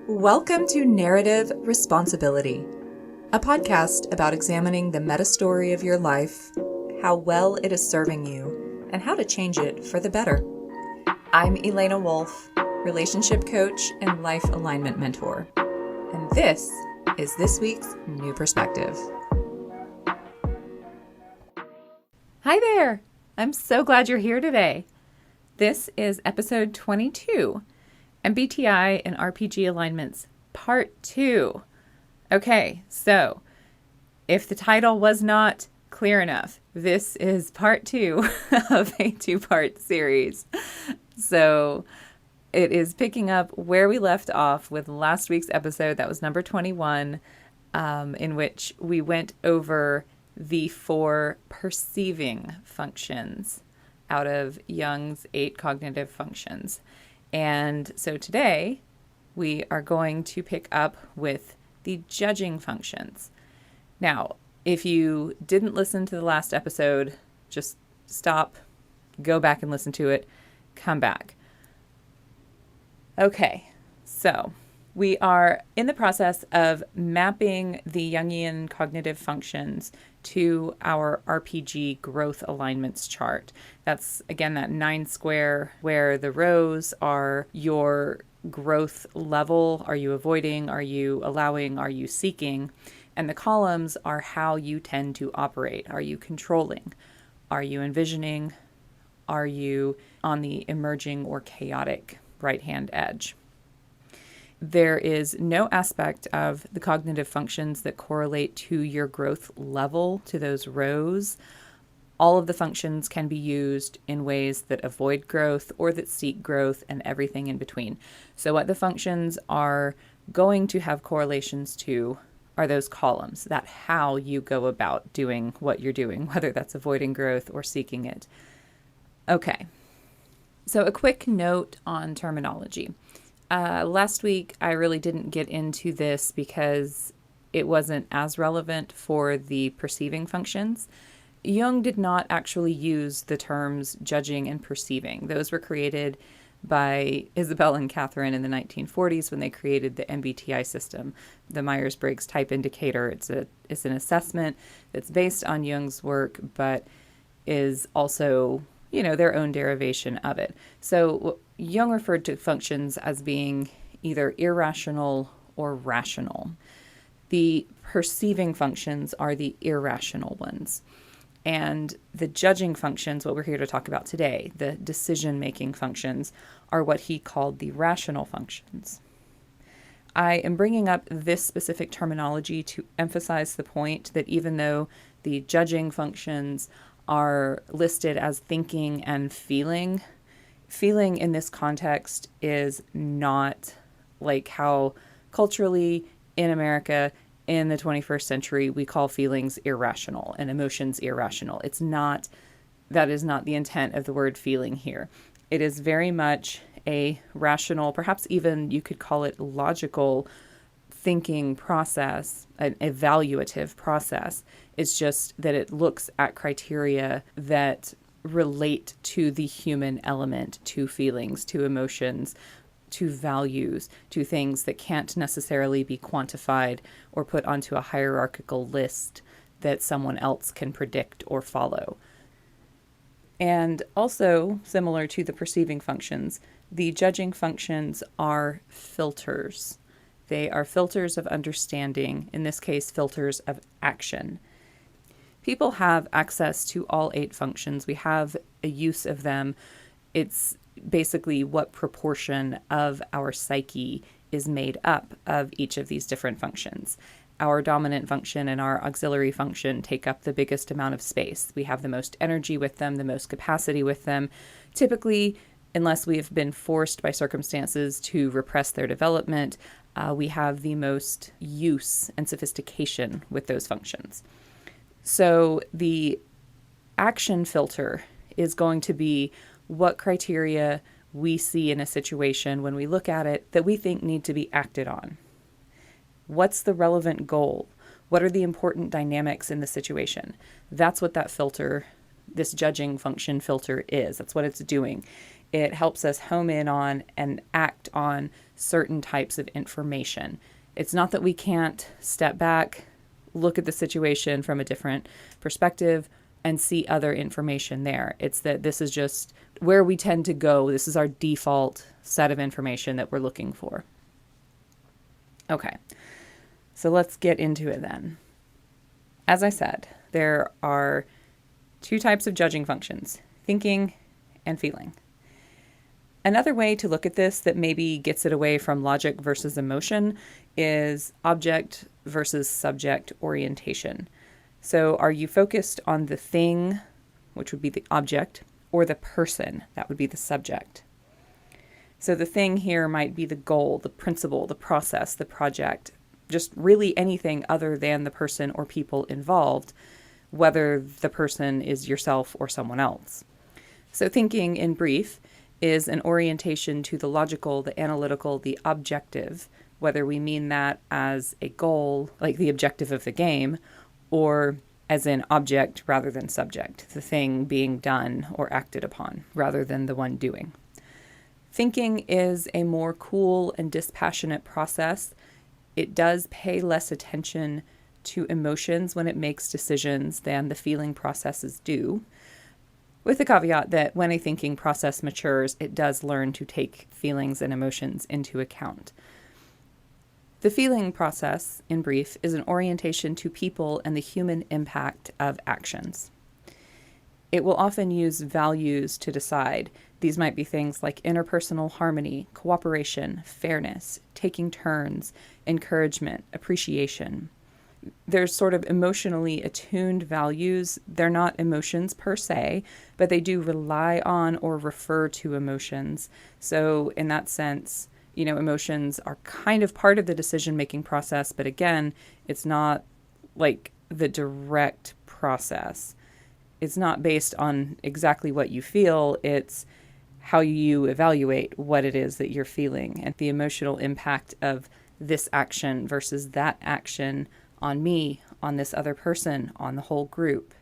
Welcome to Narrative Responsibility, a podcast about examining the meta-story of your life, how well it is serving you, and how to change it for the better. I'm Elena Wolf, relationship coach and life alignment mentor, and this is this week's New Perspective. Hi there! I'm so glad you're here today. This is episode 22. MBTI and RPG alignments, part 2. Okay, so if the title was not clear enough, this is part 2 of a 2-part series. So it is picking up where we left off with last week's episode. That was number 21, in which we went over the 4 perceiving functions out of Jung's 8 cognitive functions. And so today we are going to pick up with the judging functions. Now, if you didn't listen to the last episode, just stop, go back and listen to it, come back. Okay, so we are in the process of mapping the Jungian cognitive functions to our RPG growth alignments chart. That's, again, that 9 square where the rows are your growth level. Are you avoiding? Are you allowing? Are you seeking? And the columns are how you tend to operate. Are you controlling? Are you envisioning? Are you on the emerging or chaotic right-hand edge? There is no aspect of the cognitive functions that correlate to your growth level, to those rows. All of the functions can be used in ways that avoid growth or that seek growth and everything in between. So what the functions are going to have correlations to are those columns, that how you go about doing what you're doing, whether that's avoiding growth or seeking it. Okay, so a quick note on terminology. Last week, I really didn't get into this because it wasn't as relevant for the perceiving functions. Jung did not actually use the terms judging and perceiving. Those were created by Isabel and Catherine in the 1940s when they created the MBTI system, the Myers-Briggs Type Indicator. It's an assessment that's based on Jung's work, but is also, their own derivation of it. So Jung referred to functions as being either irrational or rational. The perceiving functions are the irrational ones. And the judging functions, what we're here to talk about today, the decision-making functions, are what he called the rational functions. I am bringing up this specific terminology to emphasize the point that even though the judging functions are listed as thinking and feeling in this context is not like how culturally in America in the 21st century we call feelings irrational and emotions irrational. That is not the intent of the word feeling here. It is very much a rational, perhaps even you could call it logical thinking process, an evaluative process. It's just that it looks at criteria that relate to the human element, to feelings, to emotions, to values, to things that can't necessarily be quantified or put onto a hierarchical list that someone else can predict or follow. And also, similar to the perceiving functions, the judging functions are filters. They are filters of understanding, in this case, filters of action. People have access to all 8 functions. We have a use of them. It's basically what proportion of our psyche is made up of each of these different functions. Our dominant function and our auxiliary function take up the biggest amount of space. We have the most energy with them, the most capacity with them. Typically, unless we have been forced by circumstances to repress their development, we have the most use and sophistication with those functions. So the action filter is going to be what criteria we see in a situation when we look at it that we think need to be acted on. What's the relevant goal? What are the important dynamics in the situation? That's what that filter, this judging function filter is. That's what it's doing. It helps us home in on and act on certain types of information. It's not that we can't step back, look at the situation from a different perspective, and see other information there. It's that this is just where we tend to go. This is our default set of information that we're looking for. Okay, so let's get into it then. As I said, there are two types of judging functions, thinking and feeling. Another way to look at this that maybe gets it away from logic versus emotion is object versus subject orientation. So are you focused on the thing, which would be the object, or the person, that would be the subject? So the thing here might be the goal, the principle, the process, the project, just really anything other than the person or people involved, whether the person is yourself or someone else. So thinking, in brief, is an orientation to the logical, the analytical, the objective, whether we mean that as a goal, like the objective of the game, or as an object rather than subject, the thing being done or acted upon rather than the one doing. Thinking is a more cool and dispassionate process. It does pay less attention to emotions when it makes decisions than the feeling processes do, with the caveat that when a thinking process matures, it does learn to take feelings and emotions into account. The feeling process, in brief, is an orientation to people and the human impact of actions. It will often use values to decide. These might be things like interpersonal harmony, cooperation, fairness, taking turns, encouragement, appreciation. There's sort of emotionally attuned values. They're not emotions per se, but they do rely on or refer to emotions. So in that sense, emotions are kind of part of the decision-making process, but again, it's not like the direct process. It's not based on exactly what you feel. It's how you evaluate what it is that you're feeling and the emotional impact of this action versus that action on me, on this other person, on the whole group.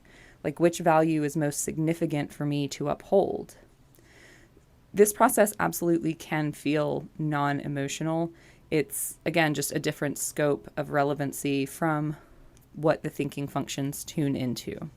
Like, which value is most significant for me to uphold? This process absolutely can feel non-emotional. It's, again, just a different scope of relevancy from what the thinking functions tune into.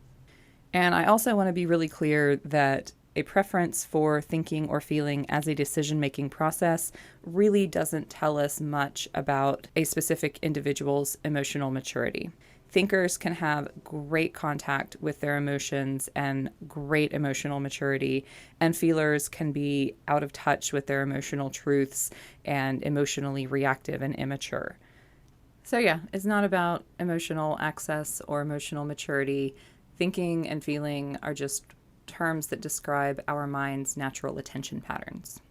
And I also want to be really clear that a preference for thinking or feeling as a decision-making process really doesn't tell us much about a specific individual's emotional maturity. Thinkers can have great contact with their emotions and great emotional maturity, and feelers can be out of touch with their emotional truths and emotionally reactive and immature. So yeah, it's not about emotional access or emotional maturity. Thinking and feeling are just terms that describe our mind's natural attention patterns.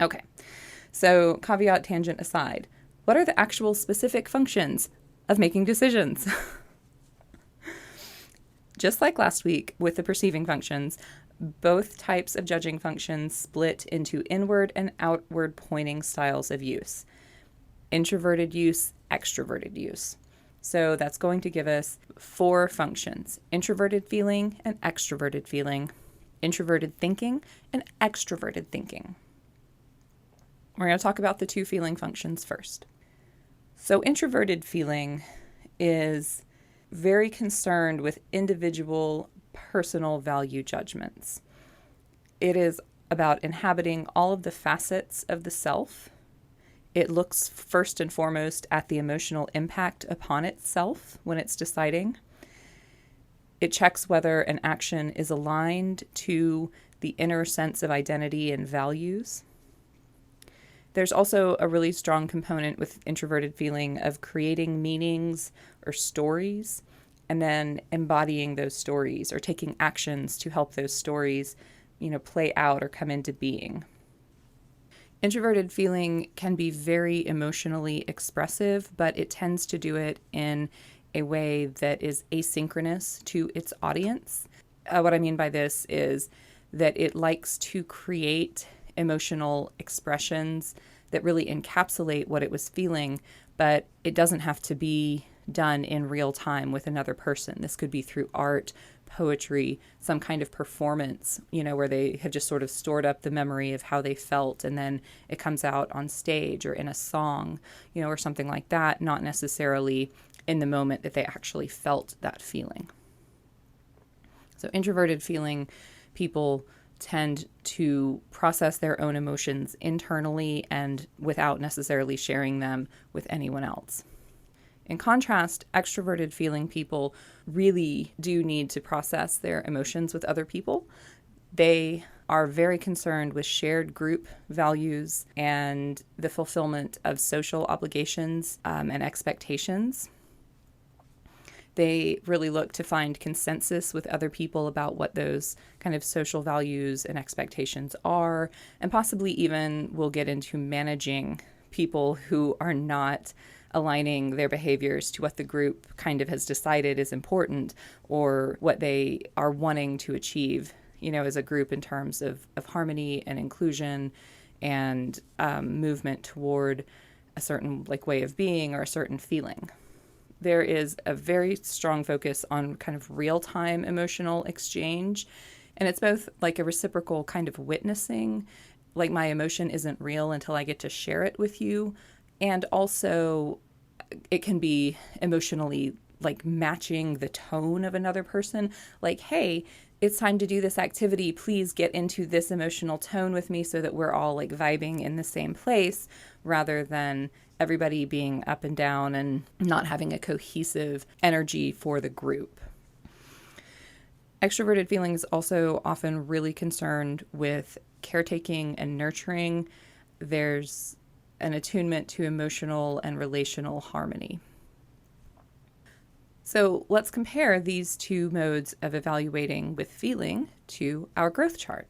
Okay, so caveat tangent aside, what are the actual specific functions of making decisions? Just like last week with the perceiving functions, both types of judging functions split into inward and outward pointing styles of use. Introverted use, extroverted use. So that's going to give us 4 functions: introverted feeling and extroverted feeling, introverted thinking and extroverted thinking. We're going to talk about the 2 feeling functions first. So introverted feeling is very concerned with individual personal value judgments. It is about inhabiting all of the facets of the self. It looks first and foremost at the emotional impact upon itself when it's deciding. It checks whether an action is aligned to the inner sense of identity and values. There's also a really strong component with introverted feeling of creating meanings or stories and then embodying those stories or taking actions to help those stories, play out or come into being. Introverted feeling can be very emotionally expressive, but it tends to do it in a way that is asynchronous to its audience. What I mean by this is that it likes to create emotional expressions that really encapsulate what it was feeling, but it doesn't have to be done in real time with another person. This could be through art, poetry, some kind of performance, where they have just sort of stored up the memory of how they felt, and then it comes out on stage or in a song, or something like that, not necessarily in the moment that they actually felt that feeling. So introverted feeling people tend to process their own emotions internally and without necessarily sharing them with anyone else. In contrast, extroverted feeling people really do need to process their emotions with other people. They are very concerned with shared group values and the fulfillment of social obligations and expectations. They really look to find consensus with other people about what those kind of social values and expectations are, and possibly even will get into managing people who are not aligning their behaviors to what the group kind of has decided is important or what they are wanting to achieve, as a group in terms of harmony and inclusion and movement toward a certain way of being or a certain feeling. There is a very strong focus on kind of real-time emotional exchange, and it's both like a reciprocal kind of witnessing, like my emotion isn't real until I get to share it with you, and also it can be emotionally like matching the tone of another person, like, hey, it's time to do this activity, please get into this emotional tone with me so that we're all like vibing in the same place, rather than everybody being up and down and not having a cohesive energy for the group. Extroverted feelings also often really concerned with caretaking and nurturing. There's an attunement to emotional and relational harmony. So let's compare these two modes of evaluating with feeling to our growth chart.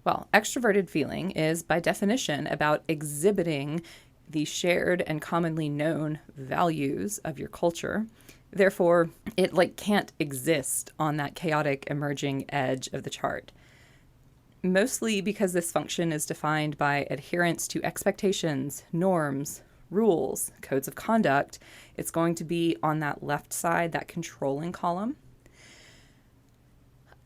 Well, extroverted feeling is by definition about exhibiting the shared and commonly known values of your culture. Therefore, it can't exist on that chaotic emerging edge of the chart. Mostly because this function is defined by adherence to expectations, norms, rules, codes of conduct, it's going to be on that left side, that controlling column.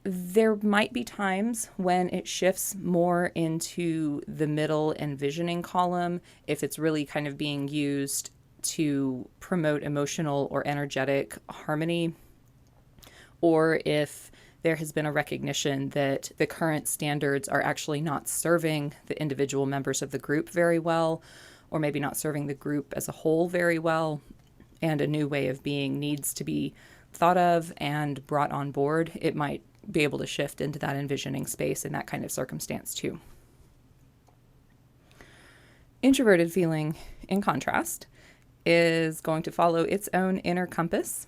There might be times when it shifts more into the middle envisioning column if it's really kind of being used to promote emotional or energetic harmony, or if there has been a recognition that the current standards are actually not serving the individual members of the group very well, or maybe not serving the group as a whole very well, and a new way of being needs to be thought of and brought on board. It might be able to shift into that envisioning space in that kind of circumstance too. Introverted feeling, in contrast, is going to follow its own inner compass.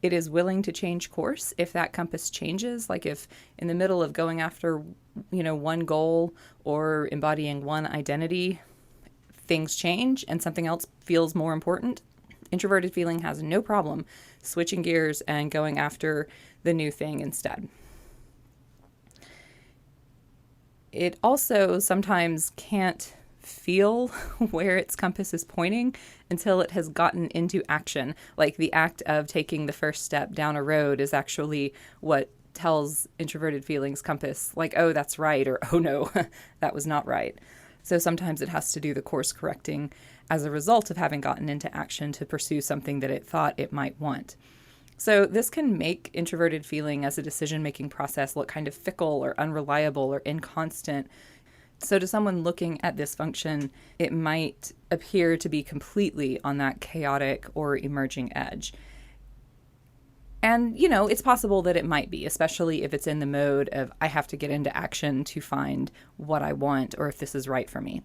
It is willing to change course if that compass changes, like if in the middle of going after, one goal or embodying one identity, things change and something else feels more important. Introverted feeling has no problem switching gears and going after the new thing instead. It also sometimes can't feel where its compass is pointing until it has gotten into action. Like the act of taking the first step down a road is actually what tells introverted feelings compass, like, oh, that's right, or oh no, that was not right. So sometimes it has to do the course correcting as a result of having gotten into action to pursue something that it thought it might want. So this can make introverted feeling as a decision-making process look kind of fickle or unreliable or inconstant. So to someone looking at this function, it might appear to be completely on that chaotic or emerging edge. And, it's possible that it might be, especially if it's in the mode of I have to get into action to find what I want or if this is right for me.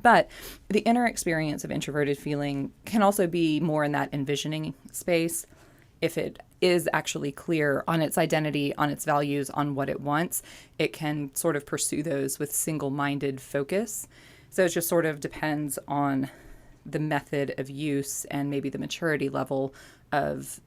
But the inner experience of introverted feeling can also be more in that envisioning space. If it is actually clear on its identity, on its values, on what it wants, it can sort of pursue those with single-minded focus. So it just sort of depends on the method of use and maybe the maturity level of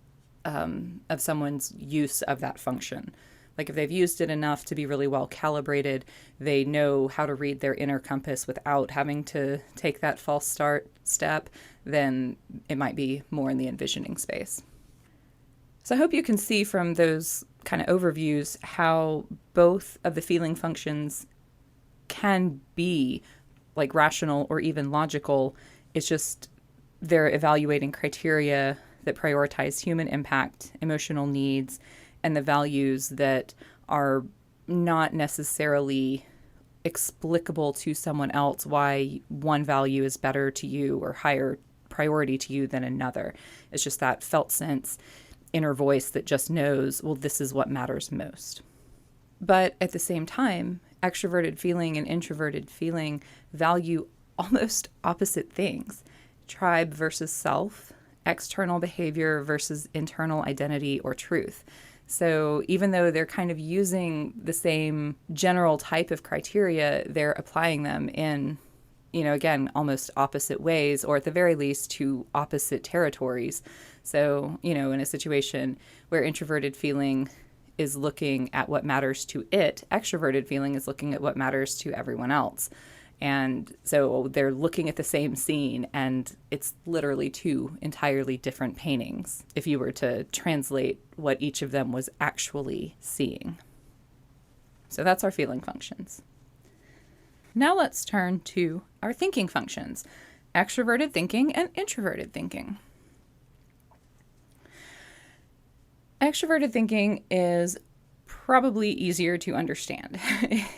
someone's use of that function. Like if they've used it enough to be really well calibrated, they know how to read their inner compass without having to take that false start step, then it might be more in the envisioning space. So I hope you can see from those kind of overviews how both of the feeling functions can be like rational or even logical. It's just they're evaluating criteria that prioritize human impact, emotional needs, and the values that are not necessarily explicable to someone else why one value is better to you or higher priority to you than another. It's just that felt sense, inner voice that just knows, well, this is what matters most. But at the same time, extroverted feeling and introverted feeling value almost opposite things. Tribe versus self, external behavior versus internal identity or truth. So even though they're kind of using the same general type of criteria, they're applying them in, again, almost opposite ways, or at the very least to opposite territories. So, in a situation where introverted feeling is looking at what matters to it, extroverted feeling is looking at what matters to everyone else. And so they're looking at the same scene, and it's literally two entirely different paintings if you were to translate what each of them was actually seeing. So that's our feeling functions. Now let's turn to our thinking functions, extroverted thinking and introverted thinking. Extroverted thinking is probably easier to understand.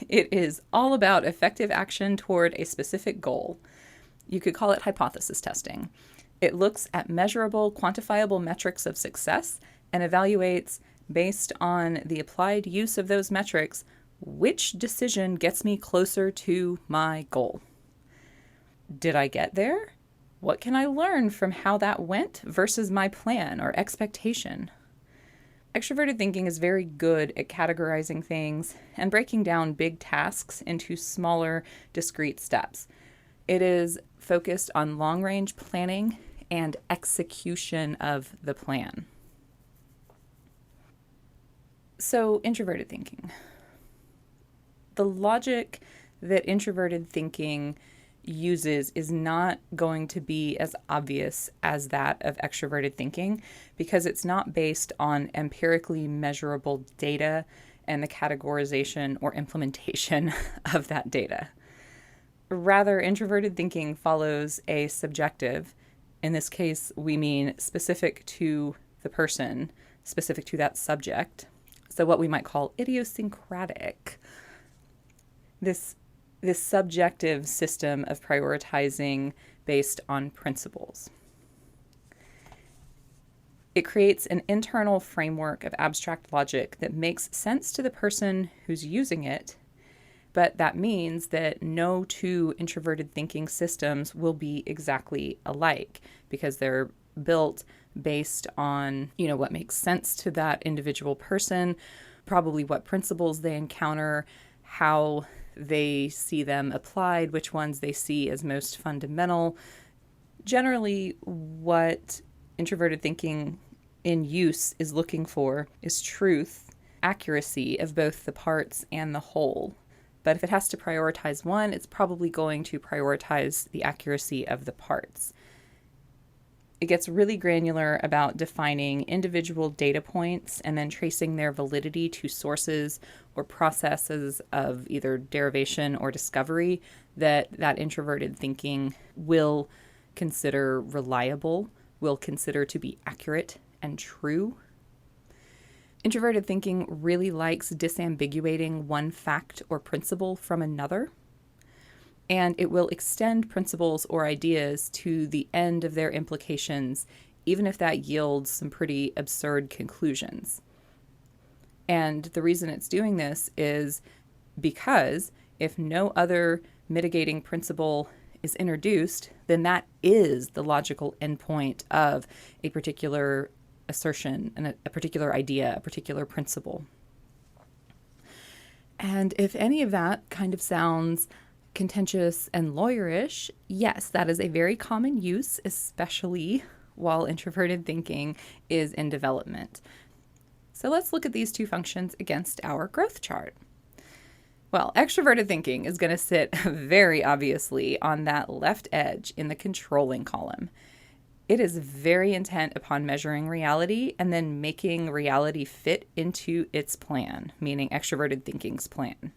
It is all about effective action toward a specific goal. You could call it hypothesis testing. It looks at measurable, quantifiable metrics of success and evaluates, based on the applied use of those metrics, which decision gets me closer to my goal. Did I get there? What can I learn from how that went versus my plan or expectation? Extroverted thinking is very good at categorizing things and breaking down big tasks into smaller, discrete steps. It is focused on long-range planning and execution of the plan. So, introverted thinking. The logic that introverted thinking uses is not going to be as obvious as that of extroverted thinking because it's not based on empirically measurable data and the categorization or implementation of that data. Rather, introverted thinking follows a subjective, in this case we mean specific to the person, specific to that subject, so what we might call idiosyncratic. This subjective system of prioritizing based on principles. It creates an internal framework of abstract logic that makes sense to the person who's using it, but that means that no two introverted thinking systems will be exactly alike because they're built based on, what makes sense to that individual person, probably what principles they encounter, how they see them applied, which ones they see as most fundamental. Generally, what introverted thinking in use is looking for is truth, accuracy of both the parts and the whole. But if it has to prioritize one, it's probably going to prioritize the accuracy of the parts. It gets really granular about defining individual data points and then tracing their validity to sources or processes of either derivation or discovery that introverted thinking will consider reliable, will consider to be accurate and true. Introverted thinking really likes disambiguating one fact or principle from another, and it will extend principles or ideas to the end of their implications, even if that yields some pretty absurd conclusions. And the reason it's doing this is because if no other mitigating principle is introduced, then that is the logical endpoint of a particular assertion and a particular idea, a particular principle. And if any of that kind of sounds contentious and lawyerish, yes, that is a very common use, especially while introverted thinking is in development. So let's look at these two functions against our growth chart. Well, extroverted thinking is going to sit very obviously on that left edge in the controlling column. It is very intent upon measuring reality and then making reality fit into its plan, meaning extroverted thinking's plan.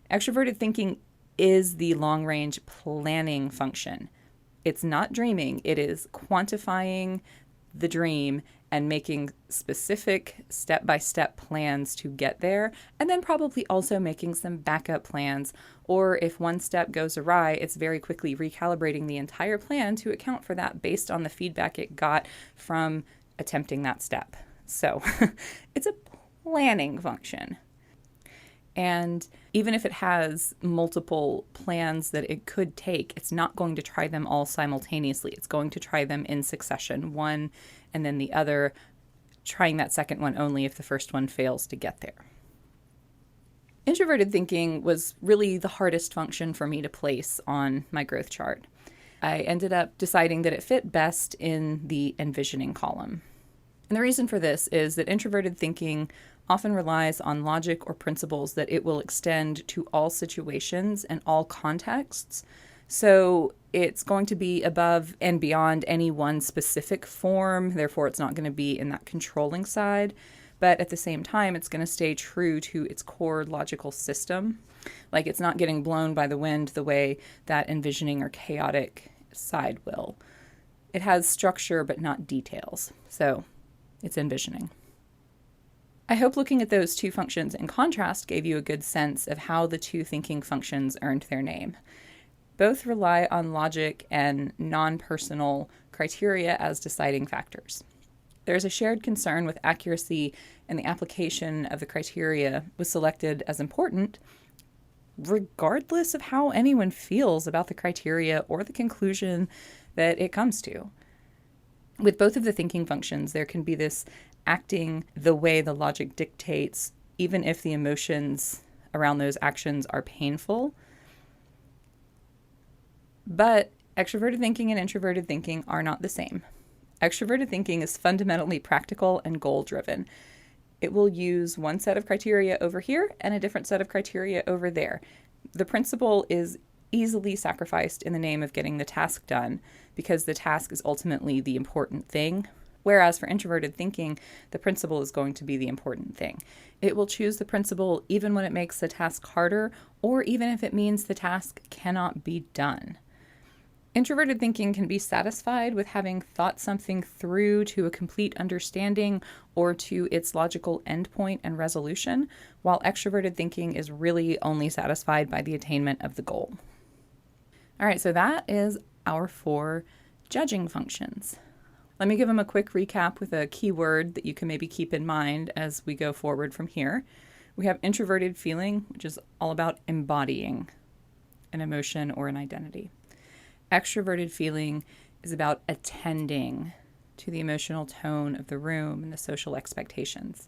Extroverted thinking is the long-range planning function. It's not dreaming, it is quantifying the dream and making specific step-by-step plans to get there, and then probably also making some backup plans, or if one step goes awry, it's very quickly recalibrating the entire plan to account for that based on the feedback it got from attempting that step. So it's a planning function. And even if it has multiple plans that it could take, it's not going to try them all simultaneously. It's going to try them in succession, one and then the other, trying that second one only if the first one fails to get there. Introverted thinking was really the hardest function for me to place on my growth chart. I ended up deciding that it fit best in the envisioning column. And the reason for this is that introverted thinking often relies on logic or principles that it will extend to all situations and all contexts. So it's going to be above and beyond any one specific form. Therefore, it's not going to be in that controlling side. But at the same time, it's going to stay true to its core logical system. Like it's not getting blown by the wind the way that envisioning or chaotic side will. It has structure, but not details. So it's envisioning. I hope looking at those two functions in contrast gave you a good sense of how the two thinking functions earned their name. Both rely on logic and non-personal criteria as deciding factors. There's a shared concern with accuracy, and the application of the criteria was selected as important, regardless of how anyone feels about the criteria or the conclusion that it comes to. With both of the thinking functions, there can be this acting the way the logic dictates, even if the emotions around those actions are painful. But extroverted thinking and introverted thinking are not the same. Extroverted thinking is fundamentally practical and goal-driven. It will use one set of criteria over here and a different set of criteria over there. The principle is easily sacrificed in the name of getting the task done because the task is ultimately the important thing. Whereas for introverted thinking, the principle is going to be the important thing. It will choose the principle even when it makes the task harder, or even if it means the task cannot be done. Introverted thinking can be satisfied with having thought something through to a complete understanding or to its logical endpoint and resolution, while extroverted thinking is really only satisfied by the attainment of the goal. All right, so that is our 4 judging functions. Let me give them a quick recap with a keyword that you can maybe keep in mind as we go forward from here. We have introverted feeling, which is all about embodying an emotion or an identity. Extroverted feeling is about attending to the emotional tone of the room and the social expectations.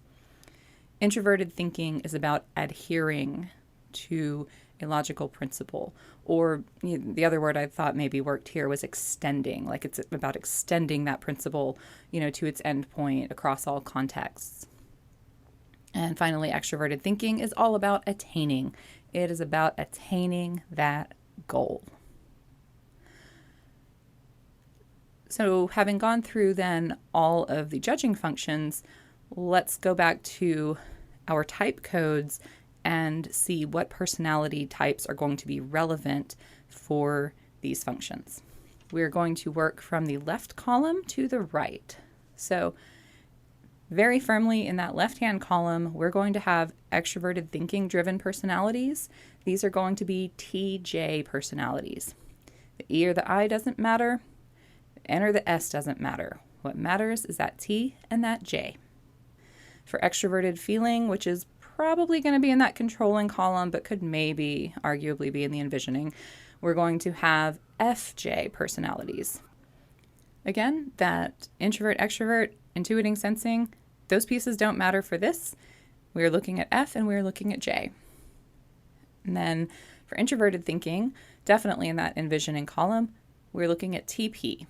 Introverted thinking is about adhering to a logical principle, or the other word I thought maybe worked here was extending, like it's about extending that principle, to its end point across all contexts. And finally, extroverted thinking is all about attaining. It is about attaining that goal. So having gone through then all of the judging functions, let's go back to our type codes and see what personality types are going to be relevant for these functions. We're going to work from the left column to the right. So very firmly in that left-hand column, we're going to have extroverted thinking-driven personalities. These are going to be TJ personalities. The E or the I doesn't matter. The N or the S doesn't matter. What matters is that T and that J. For extroverted feeling, which is probably going to be in that controlling column, but could maybe arguably be in the envisioning, we're going to have FJ personalities. Again, that introvert, extrovert, intuiting, sensing, those pieces don't matter for this. We're looking at F and we're looking at J. And then for introverted thinking, definitely in that envisioning column, we're looking at TP.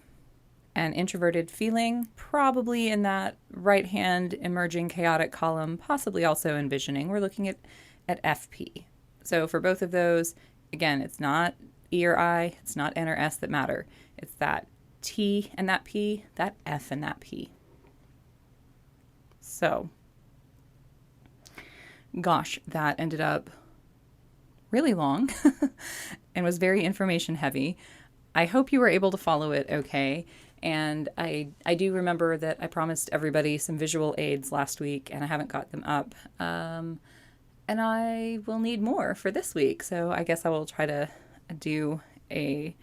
And introverted feeling, probably in that right-hand emerging chaotic column, possibly also envisioning. We're looking at FP. So for both of those, again, it's not E or I, it's not N or S that matter. It's that T and that P, that F and that P. So, gosh, that ended up really long and was very information heavy. I hope you were able to follow it okay. And I do remember that I promised everybody some visual aids last week, and I haven't got them up. And I will need more for this week. So I guess I will try to do a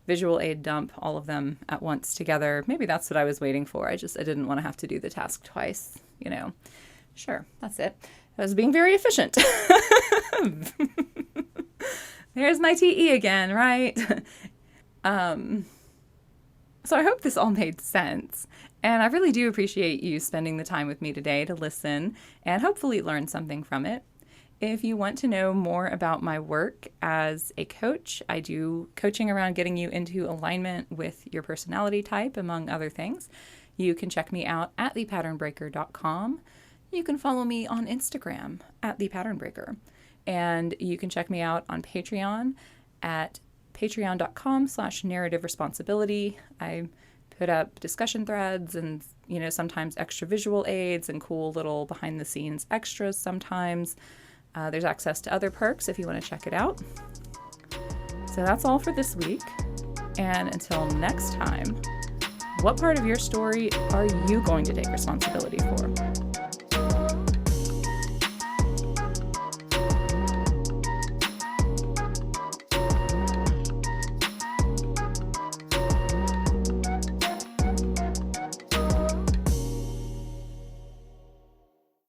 visual aid dump, all of them at once together. Maybe that's what I was waiting for. I didn't want to have to do the task twice, Sure, that's it. I was being very efficient. There's my TE again, right? So I hope this all made sense. And I really do appreciate you spending the time with me today to listen and hopefully learn something from it. If you want to know more about my work as a coach, I do coaching around getting you into alignment with your personality type, among other things. You can check me out at thepatternbreaker.com. You can follow me on Instagram at thepatternbreaker. And you can check me out on Patreon at patreon.com/narrative responsibility. I put up discussion threads and, sometimes extra visual aids and cool little behind the scenes extras sometimes. There's access to other perks if you want to check it out. So that's all for this week. And until next time, what part of your story are you going to take responsibility for?